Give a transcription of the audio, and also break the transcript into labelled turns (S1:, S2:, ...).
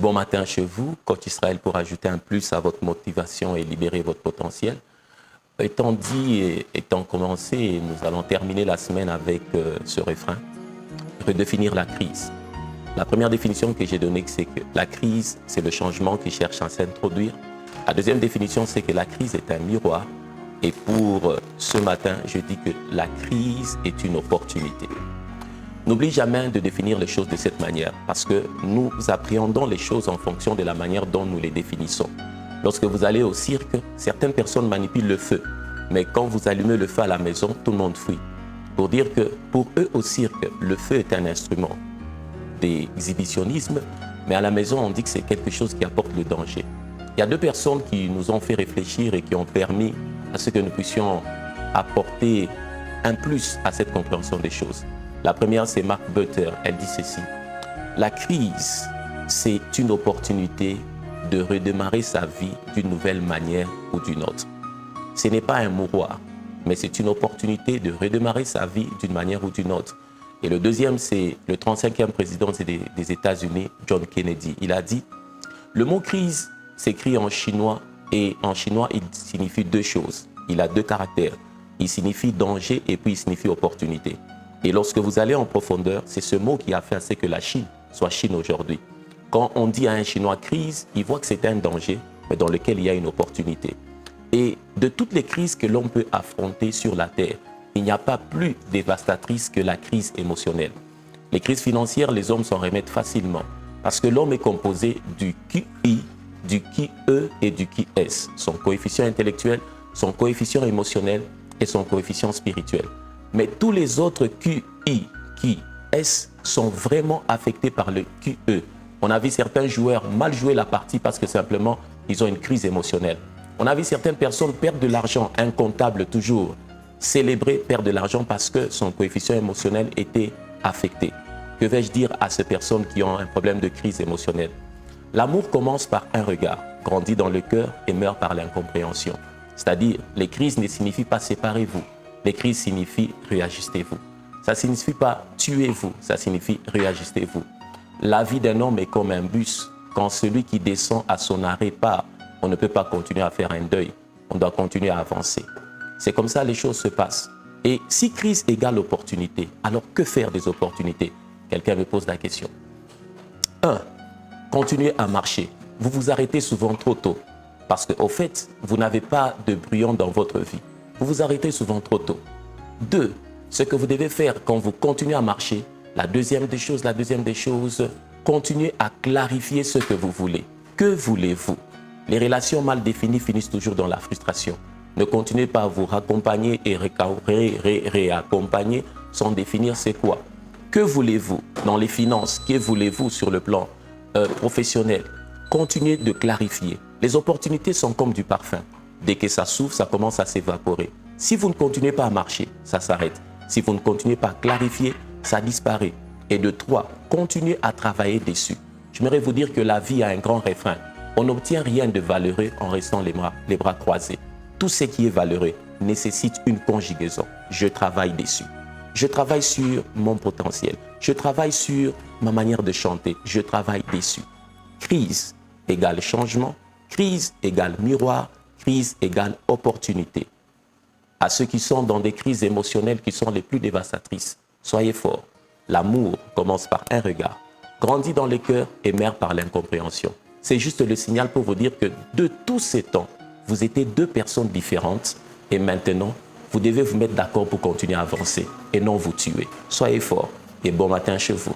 S1: bon matin chez vous, coach Israël, pour ajouter un plus à votre motivation et libérer votre potentiel. Étant dit et étant commencé, nous allons terminer la semaine avec ce refrain, redéfinir la crise. La première définition que j'ai donnée, c'est que la crise, c'est le changement qui cherche à s'introduire. La deuxième définition, c'est que la crise est un miroir. Et pour ce matin, je dis que la crise est une opportunité. N'oublie jamais de définir les choses de cette manière, parce que nous appréhendons les choses en fonction de la manière dont nous les définissons. Lorsque vous allez au cirque, certaines personnes manipulent le feu, mais quand vous allumez le feu à la maison, tout le monde fuit. Pour dire que pour eux au cirque, le feu est un instrument d'exhibitionnisme, mais à la maison, on dit que c'est quelque chose qui apporte le danger. Il y a deux personnes qui nous ont fait réfléchir et qui ont permis à ce que nous puissions apporter un plus à cette compréhension des choses. La première, c'est Mark Butter. Elle dit ceci: la crise, c'est une opportunité de redémarrer sa vie d'une nouvelle manière ou d'une autre. Ce n'est pas un mouroir, mais c'est une opportunité de redémarrer sa vie d'une manière ou d'une autre. Et le deuxième, c'est le 35e président des États-Unis, John Kennedy. Il a dit: le mot crise s'écrit en chinois, et en chinois, il signifie deux choses. Il a deux caractères. Il signifie danger et puis il signifie opportunité. Et lorsque vous allez en profondeur, c'est ce mot qui a fait à ce que la Chine soit Chine aujourd'hui. Quand on dit à un Chinois crise, il voit que c'est un danger, mais dans lequel il y a une opportunité. Et de toutes les crises que l'on peut affronter sur la Terre, il n'y a pas plus dévastatrice que la crise émotionnelle. Les crises financières, les hommes s'en remettent facilement, parce que l'homme est composé du QI, du QE et du QS, son coefficient intellectuel, son coefficient émotionnel et son coefficient spirituel. Mais tous les autres QI, QS sont vraiment affectés par le QE. On a vu certains joueurs mal jouer la partie parce que simplement, ils ont une crise émotionnelle. On a vu certaines personnes perdre de l'argent, un comptable toujours célébré perdre de l'argent parce que son coefficient émotionnel était affecté. Que vais-je dire à ces personnes qui ont un problème de crise émotionnelle? L'amour commence par un regard, grandit dans le cœur et meurt par l'incompréhension. C'est-à-dire, les crises ne signifient pas séparez-vous. Les crises signifient réajustez-vous. Ça ne signifie pas tuez-vous, ça signifie réajustez-vous. La vie d'un homme est comme un bus. Quand celui qui descend à son arrêt part, on ne peut pas continuer à faire un deuil. On doit continuer à avancer. C'est comme ça que les choses se passent. Et si crise égale opportunité, alors que faire des opportunités? Quelqu'un me pose la question. 1. Continuez à marcher. Vous vous arrêtez souvent trop tôt parce qu'au fait, vous n'avez pas de brouillon dans votre vie. Vous vous arrêtez souvent trop tôt. 2. Ce que vous devez faire quand vous continuez à marcher, la deuxième des choses, continuez à clarifier ce que vous voulez. Que voulez-vous? Les relations mal définies finissent toujours dans la frustration. Ne continuez pas à vous raccompagner et réaccompagner sans définir c'est quoi. Que voulez-vous dans les finances? Que voulez-vous sur le plan professionnel? Continuez de clarifier. Les opportunités sont comme du parfum. Dès que ça s'ouvre, ça commence à s'évaporer. Si vous ne continuez pas à marcher, ça s'arrête. Si vous ne continuez pas à clarifier, ça disparaît. Et de 3, continuez à travailler dessus. J'aimerais vous dire que la vie a un grand refrain. On n'obtient rien de valeureux en restant les bras croisés. Tout ce qui est valeureux nécessite une conjugaison. Je travaille dessus. Je travaille sur mon potentiel. Je travaille sur ma manière de chanter. Je travaille dessus. Crise égale changement. Crise égale miroir. Crise égale opportunité. À ceux qui sont dans des crises émotionnelles qui sont les plus dévastatrices, soyez forts. L'amour commence par un regard, grandit dans les cœurs et meurt par l'incompréhension. C'est juste le signal pour vous dire que de tous ces temps, vous étiez deux personnes différentes et maintenant, vous devez vous mettre d'accord pour continuer à avancer et non vous tuer. Soyez forts et bon matin chez vous.